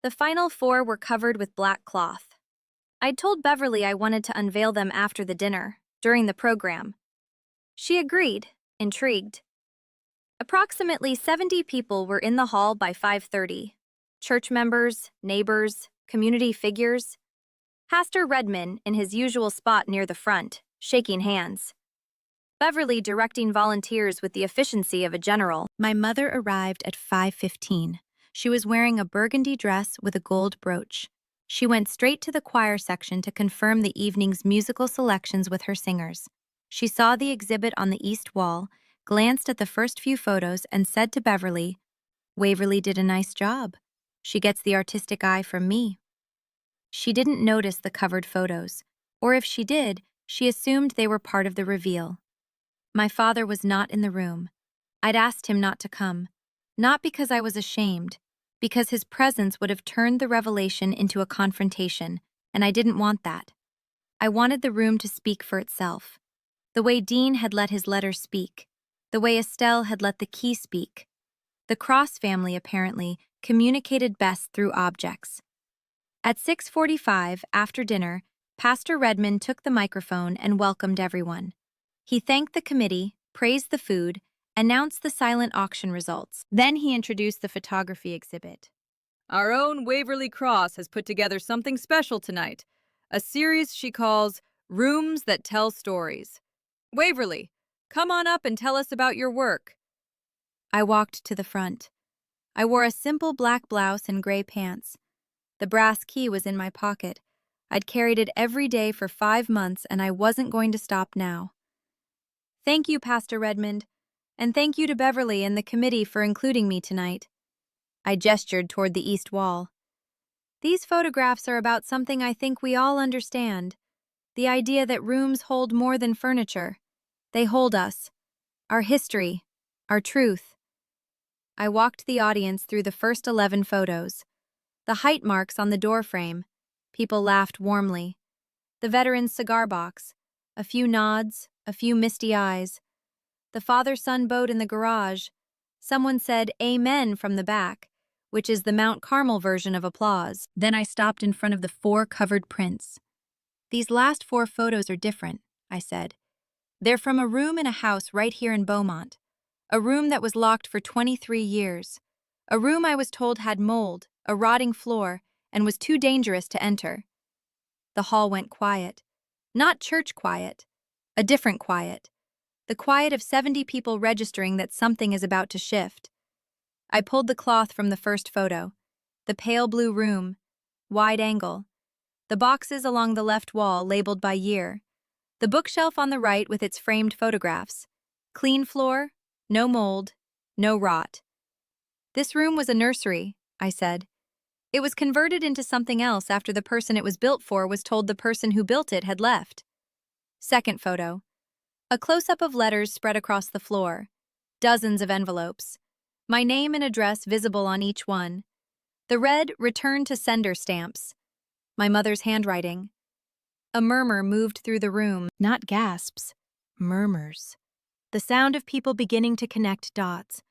The final 4 were covered with black cloth. I'd told Beverly I wanted to unveil them after the dinner, during the program. She agreed, intrigued. Approximately 70 people were in the hall by 5:30. Church members, neighbors, community figures. Pastor Redman in his usual spot near the front, shaking hands. Beverly directing volunteers with the efficiency of a general. My mother arrived at 5:15. She was wearing a burgundy dress with a gold brooch. She went straight to the choir section to confirm the evening's musical selections with her singers. She saw the exhibit on the east wall, glanced at the first few photos, and said to Beverly, "Waverly did a nice job. She gets the artistic eye from me." She didn't notice the covered photos, or if she did, she assumed they were part of the reveal. My father was not in the room. I'd asked him not to come, not because I was ashamed, because his presence would have turned the revelation into a confrontation, and I didn't want that. I wanted the room to speak for itself, the way Dean had let his letter speak, the way Estelle had let the key speak. The Cross family, apparently, communicated best through objects. At 6:45, after dinner, Pastor Redmond took the microphone and welcomed everyone. He thanked the committee, praised the food, announced the silent auction results. Then he introduced the photography exhibit. Our own Waverly Cross has put together something special tonight, a series she calls Rooms That Tell Stories. Waverly, come on up and tell us about your work. I walked to the front. I wore a simple black blouse and gray pants. The brass key was in my pocket. I'd carried it every day for 5 months, and I wasn't going to stop now. Thank you, Pastor Redmond, and thank you to Beverly and the committee for including me tonight. I gestured toward the east wall. These photographs are about something I think we all understand, the idea that rooms hold more than furniture. They hold us, our history, our truth. I walked the audience through the first 11 photos. The height marks on the doorframe. People laughed warmly. The veteran's cigar box. A few nods, a few misty eyes. The father-son boat in the garage. Someone said "Amen" from the back, which is the Mount Carmel version of applause. Then I stopped in front of the 4 covered prints. "These last 4 photos are different," I said. "They're from a room in a house right here in Beaumont. A room that was locked for 23 years. A room I was told had mold, a rotting floor, and was too dangerous to enter." The hall went quiet. Not church quiet. A different quiet. The quiet of 70 people registering that something is about to shift. I pulled the cloth from the first photo. The pale blue room. Wide angle. The boxes along the left wall labeled by year. The bookshelf on the right with its framed photographs. Clean floor, no mold, no rot. "This room was a nursery," I said. "It was converted into something else after the person it was built for was told the person who built it had left." Second photo. A close-up of letters spread across the floor. Dozens of envelopes. My name and address visible on each one. The red "Return to Sender" stamps. My mother's handwriting. A murmur moved through the room. Not gasps. Murmurs. The sound of people beginning to connect dots.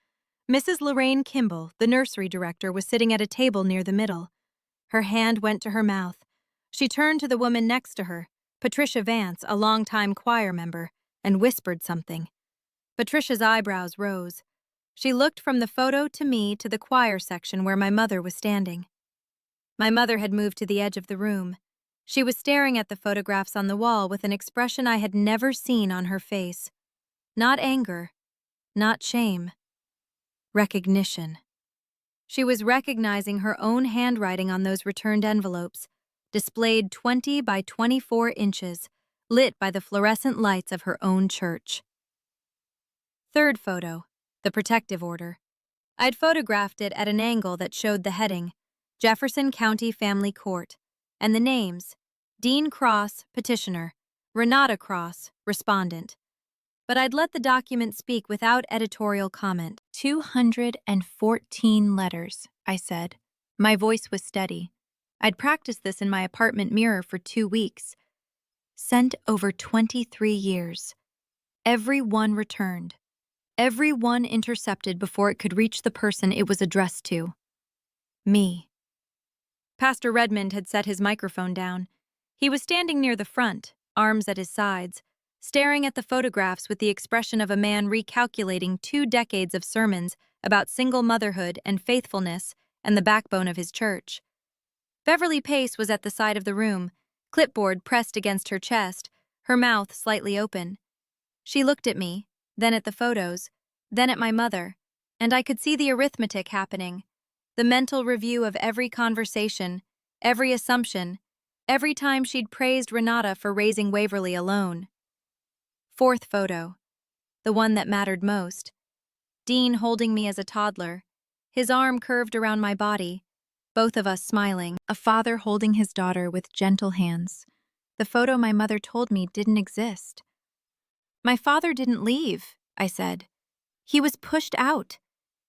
Mrs. Lorraine Kimball, the nursery director, was sitting at a table near the middle. Her hand went to her mouth. She turned to the woman next to her, Patricia Vance, a longtime choir member, and whispered something. Patricia's eyebrows rose. She looked from the photo to me to the choir section where my mother was standing. My mother had moved to the edge of the room. She was staring at the photographs on the wall with an expression I had never seen on her face. Not anger, not shame. Recognition. She was recognizing her own handwriting on those returned envelopes, displayed 20 by 24 inches, lit by the fluorescent lights of her own church. Third photo, the protective order. I'd photographed it at an angle that showed the heading, Jefferson County Family Court, and the names: Dean Cross, petitioner; Renata Cross, respondent. But I'd let the document speak without editorial comment. 214 letters, I said. My voice was steady. I'd practiced this in my apartment mirror for 2 weeks. Sent over 23 years. Every one returned. Every one intercepted before it could reach the person it was addressed to. Me. Pastor Redmond had set his microphone down. He was standing near the front, arms at his sides, staring at the photographs with the expression of a man recalculating 2 decades of sermons about single motherhood and faithfulness and the backbone of his church. Beverly Pace was at the side of the room, clipboard pressed against her chest, her mouth slightly open. She looked at me, then at the photos, then at my mother, and I could see the arithmetic happening, the mental review of every conversation, every assumption, every time she'd praised Renata for raising Waverly alone. 4th photo, the one that mattered most. Dean holding me as a toddler, his arm curved around my body, both of us smiling, a father holding his daughter with gentle hands. The photo my mother told me didn't exist. My father didn't leave, I said. He was pushed out.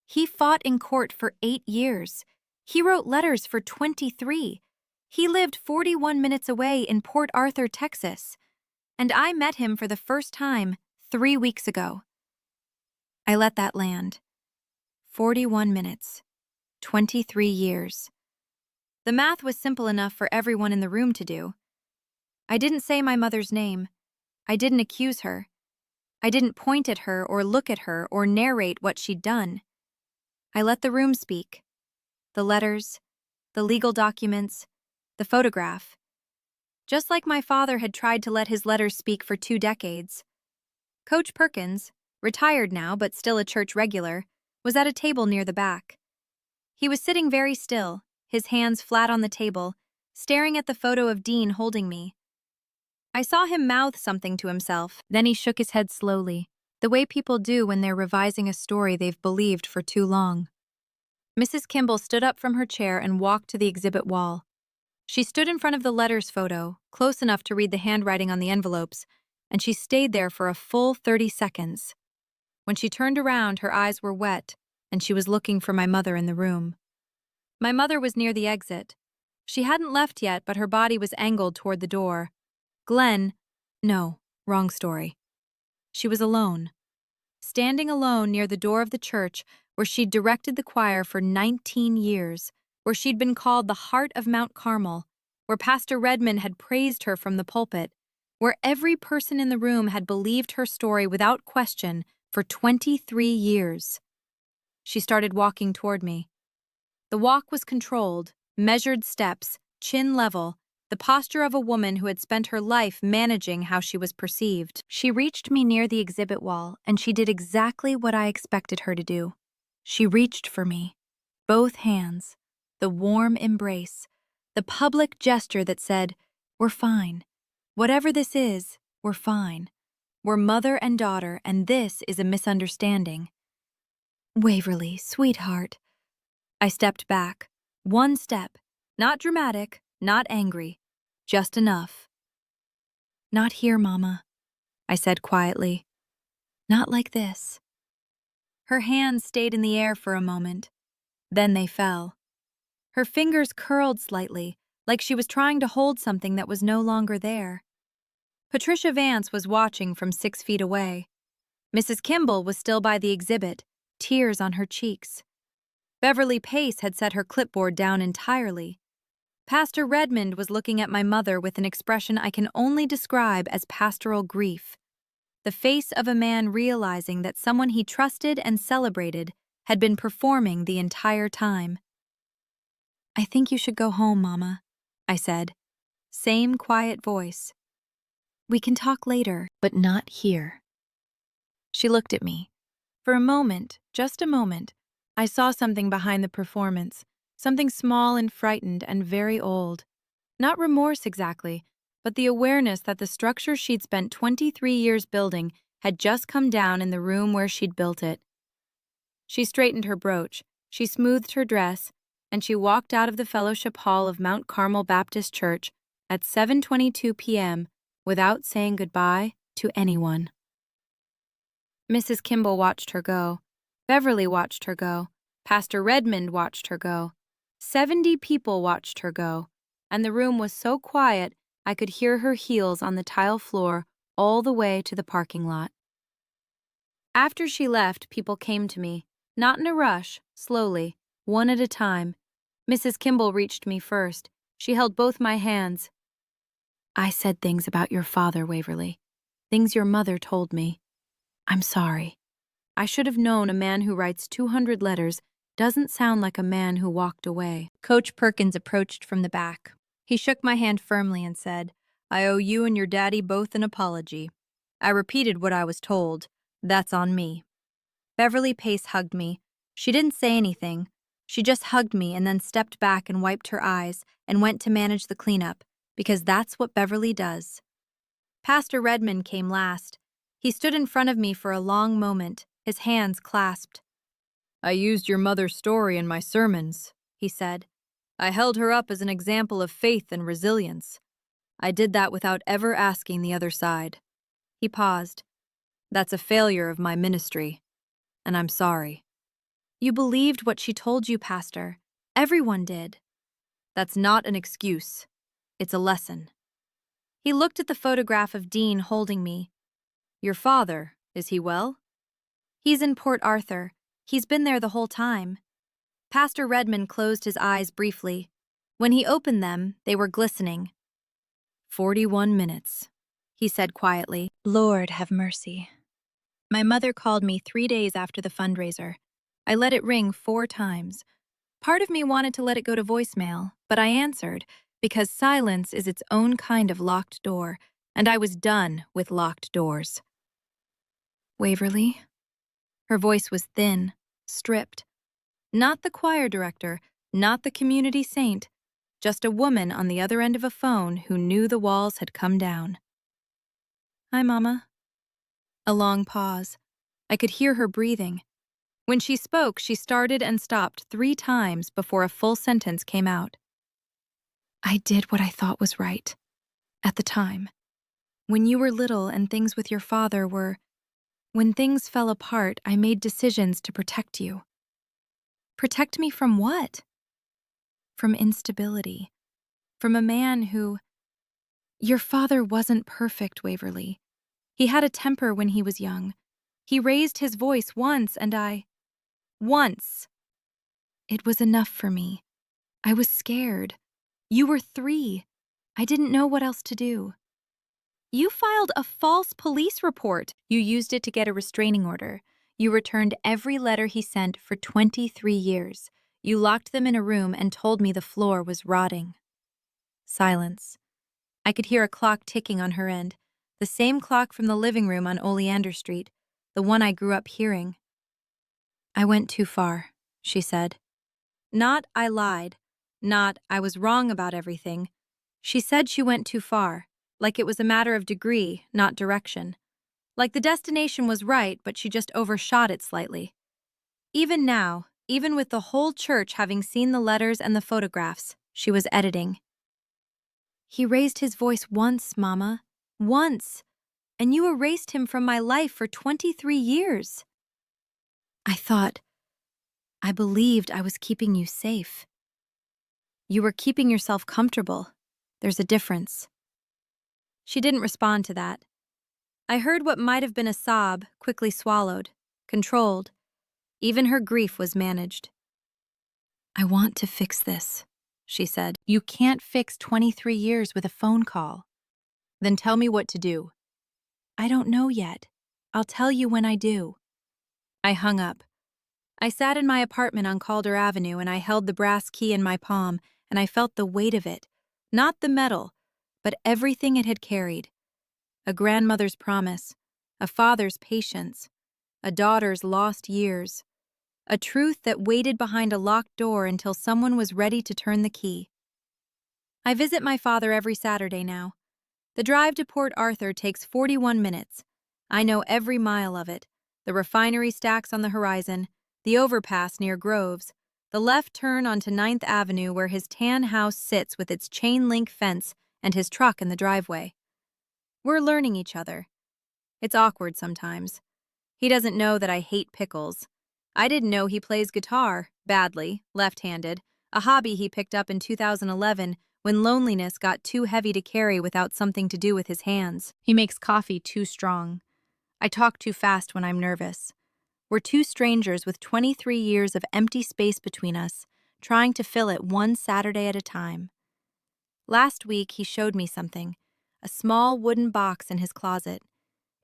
He fought in court for 8 years. He wrote letters for 23. He lived 41 minutes away in Port Arthur, Texas. And I met him for the first time 3 weeks ago. I let that land. 41 minutes. 23 years. The math was simple enough for everyone in the room to do. I didn't say my mother's name. I didn't accuse her. I didn't point at her or look at her or narrate what she'd done. I let the room speak. The letters, the legal documents, the photograph. Just like my father had tried to let his letters speak for 2 decades. Coach Perkins, retired now but still a church regular, was at a table near the back. He was sitting very still, his hands flat on the table, staring at the photo of Dean holding me. I saw him mouth something to himself, then he shook his head slowly, the way people do when they're revising a story they've believed for too long. Mrs. Kimball stood up from her chair and walked to the exhibit wall. She stood in front of the letters photo, close enough to read the handwriting on the envelopes, and she stayed there for a full 30 seconds. When she turned around, her eyes were wet, and she was looking for my mother in the room. My mother was near the exit. She hadn't left yet, but her body was angled toward the door. No, wrong story. She was alone. Standing alone near the door of the church where she'd directed the choir for 19 years, where she'd been called the Heart of Mount Carmel, where Pastor Redmond had praised her from the pulpit, where every person in the room had believed her story without question for 23 years. She started walking toward me. The walk was controlled, measured steps, chin level, the posture of a woman who had spent her life managing how she was perceived. She reached me near the exhibit wall, and she did exactly what I expected her to do. She reached for me, both hands, the warm embrace, the public gesture that said, "We're fine. Whatever this is, we're fine. We're mother and daughter, and this is a misunderstanding." "Waverly, sweetheart." I stepped back. 1 step. Not dramatic, not angry. Just enough. "Not here, Mama," I said quietly. "Not like this." Her hands stayed in the air for a moment. Then they fell. Her fingers curled slightly, like she was trying to hold something that was no longer there. Patricia Vance was watching from 6 feet away. Mrs. Kimball was still by the exhibit, tears on her cheeks. Beverly Pace had set her clipboard down entirely. Pastor Redmond was looking at my mother with an expression I can only describe as pastoral grief. The face of a man realizing that someone he trusted and celebrated had been performing the entire time. "I think you should go home, Mama," I said. Same quiet voice. "We can talk later, but not here." She looked at me. For a moment, just a moment, I saw something behind the performance, something small and frightened and very old. Not remorse exactly, but the awareness that the structure she'd spent 23 years building had just come down in the room where she'd built it. She straightened her brooch, she smoothed her dress, and she walked out of the fellowship hall of Mount Carmel Baptist Church at 7:22 p.m. without saying goodbye to anyone. Mrs. Kimball watched her go. Beverly watched her go. Pastor Redmond watched her go. 70 people watched her go, and the room was so quiet I could hear her heels on the tile floor all the way to the parking lot. After she left, people came to me, not in a rush, slowly, one at a time. Mrs. Kimball reached me first. She held both my hands. I said things about your father, Waverly. Things your mother told me. I'm sorry. I should have known a man who writes 200 letters doesn't sound like a man who walked away. Coach Perkins approached from the back. He shook my hand firmly and said, I owe you and your daddy both an apology. I repeated what I was told. That's on me. Beverly Pace hugged me. She didn't say anything. She just hugged me and then stepped back and wiped her eyes and went to manage the cleanup, because that's what Beverly does. Pastor Redmond came last. He stood in front of me for a long moment, his hands clasped. I used your mother's story in my sermons, he said. I held her up as an example of faith and resilience. I did that without ever asking the other side. He paused. That's a failure of my ministry, and I'm sorry. You believed what she told you, Pastor. Everyone did. That's not an excuse. It's a lesson. He looked at the photograph of Dean holding me. Your father, is he well? He's in Port Arthur. He's been there the whole time. Pastor Redmond closed his eyes briefly. When he opened them, they were glistening. 41 minutes, he said quietly. Lord have mercy. My mother called me 3 days after the fundraiser. I let it ring 4 times. Part of me wanted to let it go to voicemail, but I answered, because silence is its own kind of locked door, and I was done with locked doors. Waverly? Her voice was thin, stripped. Not the choir director, not the community saint, just a woman on the other end of a phone who knew the walls had come down. Hi, Mama. A long pause. I could hear her breathing. When she spoke, she started and stopped 3 times before a full sentence came out. I did what I thought was right. At the time. When you were little and things with your father were... When things fell apart, I made decisions to protect you. Protect me from what? From instability. From a man who... Your father wasn't perfect, Waverly. He had a temper when he was young. He raised his voice once and Once! It was enough for me. I was scared. You were 3. I didn't know what else to do. You filed a false police report. You used it to get a restraining order. You returned every letter he sent for 23 years. You locked them in a room and told me the floor was rotting. Silence. I could hear a clock ticking on her end, the same clock from the living room on Oleander Street, the one I grew up hearing. I went too far, she said. Not I lied, not I was wrong about everything. She said she went too far, like it was a matter of degree, not direction. Like the destination was right, but she just overshot it slightly. Even now, even with the whole church having seen the letters and the photographs, she was editing. He raised his voice once, Mama. Once. And you erased him from my life for 23 years. I believed I was keeping you safe. You were keeping yourself comfortable. There's a difference. She didn't respond to that. I heard what might have been a sob, quickly swallowed, controlled. Even her grief was managed. I want to fix this, she said. You can't fix 23 years with a phone call. Then tell me what to do. I don't know yet. I'll tell you when I do. I hung up. I sat in my apartment on Calder Avenue and I held the brass key in my palm and I felt the weight of it. Not the metal, but everything it had carried. A grandmother's promise, a father's patience, a daughter's lost years, a truth that waited behind a locked door until someone was ready to turn the key. I visit my father every Saturday now. The drive to Port Arthur takes 41 minutes. I know every mile of it, the refinery stacks on the horizon, the overpass near Groves, The left turn onto Ninth Avenue where his tan house sits with its chain-link fence and his truck in the driveway. We're learning each other. It's awkward sometimes. He doesn't know that I hate pickles. I didn't know he plays guitar, badly, left-handed, a hobby he picked up in 2011 when loneliness got too heavy to carry without something to do with his hands. He makes coffee too strong. I talk too fast when I'm nervous. We're two strangers with 23 years of empty space between us, trying to fill it one Saturday at a time. Last week, he showed me something, a small wooden box in his closet.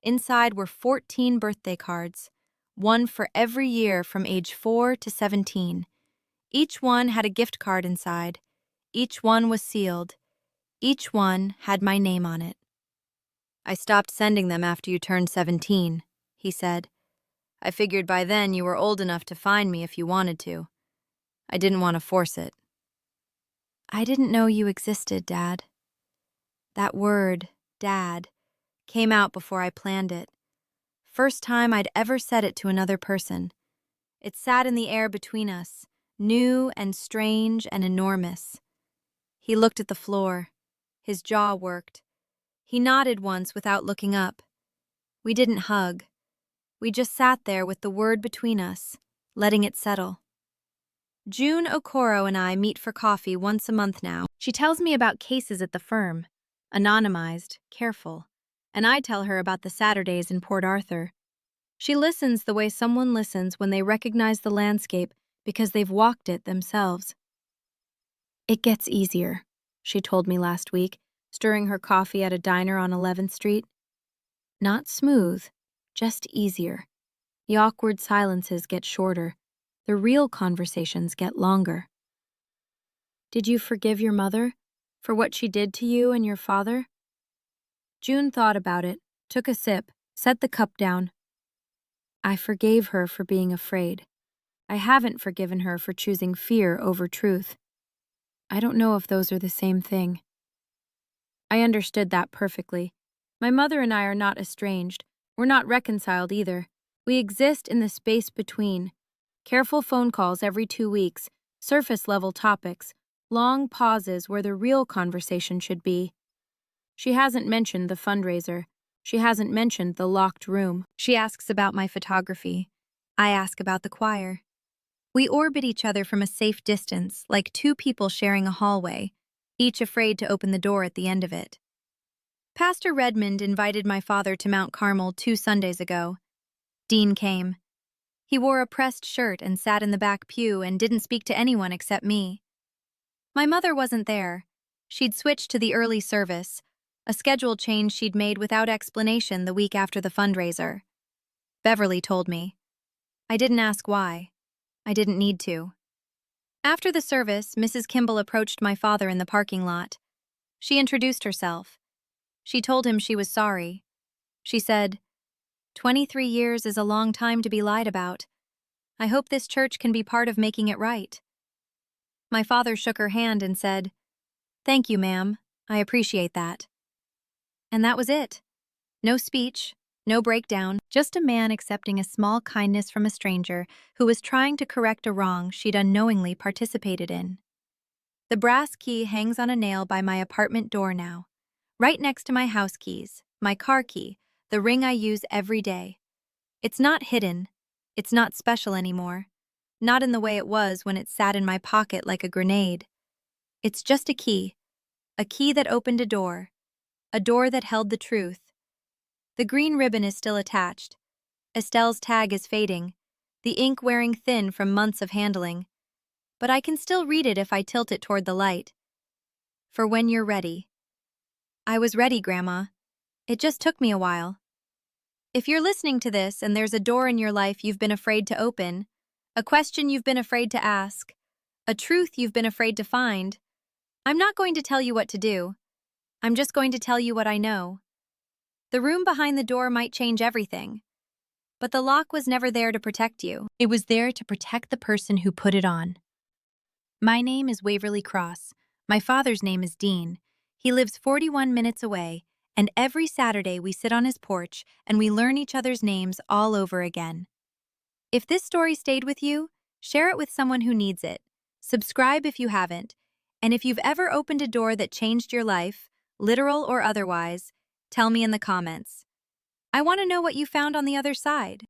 Inside were 14 birthday cards, one for every year from age 4 to 17. Each one had a gift card inside. Each one was sealed. Each one had my name on it. "I stopped sending them after you turned 17, he said. "I figured by then you were old enough to find me if you wanted to. I didn't want to force it." "I didn't know you existed, Dad." That word, Dad, came out before I planned it. First time I'd ever said it to another person. It sat in the air between us, new and strange and enormous. He looked at the floor. His jaw worked. He nodded once without looking up. We didn't hug. We just sat there with the word between us, letting it settle. June Okoro and I meet for coffee once a month now. She tells me about cases at the firm, anonymized, careful, and I tell her about the Saturdays in Port Arthur. She listens the way someone listens when they recognize the landscape because they've walked it themselves. "It gets easier," she told me last week, stirring her coffee at a diner on 11th Street. "Not smooth, just easier. The awkward silences get shorter. The real conversations get longer." "Did you forgive your mother for what she did to you and your father?" June thought about it, took a sip, set the cup down. "I forgave her for being afraid. I haven't forgiven her for choosing fear over truth. I don't know if those are the same thing." I understood that perfectly. My mother and I are not estranged. We're not reconciled either. We exist in the space between. Careful phone calls every 2 weeks, surface-level topics, long pauses where the real conversation should be. She hasn't mentioned the fundraiser. She hasn't mentioned the locked room. She asks about my photography. I ask about the choir. We orbit each other from a safe distance, like two people sharing a hallway, each afraid to open the door at the end of it. Pastor Redmond invited my father to Mount Carmel 2 Sundays ago. Dean came. He wore a pressed shirt and sat in the back pew and didn't speak to anyone except me. My mother wasn't there. She'd switched to the early service, a schedule change she'd made without explanation the week after the fundraiser. Beverly told me. I didn't ask why. I didn't need to. After the service, Mrs. Kimball approached my father in the parking lot. She introduced herself. She told him she was sorry. She said, 23 years is a long time to be lied about. I hope this church can be part of making it right." My father shook her hand and said, "Thank you, ma'am. I appreciate that." And that was it. No speech, no breakdown, just a man accepting a small kindness from a stranger who was trying to correct a wrong she'd unknowingly participated in. The brass key hangs on a nail by my apartment door now, right next to my house keys, my car key, the ring I use every day. It's not hidden. It's not special anymore. Not in the way it was when it sat in my pocket like a grenade. It's just a key that opened a door that held the truth. The green ribbon is still attached. Estelle's tag is fading, the ink wearing thin from months of handling. But I can still read it if I tilt it toward the light. For when you're ready. I was ready, Grandma. It just took me a while. If you're listening to this and there's a door in your life you've been afraid to open, a question you've been afraid to ask, a truth you've been afraid to find, I'm not going to tell you what to do. I'm just going to tell you what I know. The room behind the door might change everything, but the lock was never there to protect you. It was there to protect the person who put it on. My name is Waverly Cross. My father's name is Dean. He lives 41 minutes away, and every Saturday we sit on his porch and we learn each other's names all over again. If this story stayed with you, Share it with someone who needs it. Subscribe if you haven't. And if you've ever opened a door that changed your life, literal or otherwise, tell me in the comments. I want to know what you found on the other side.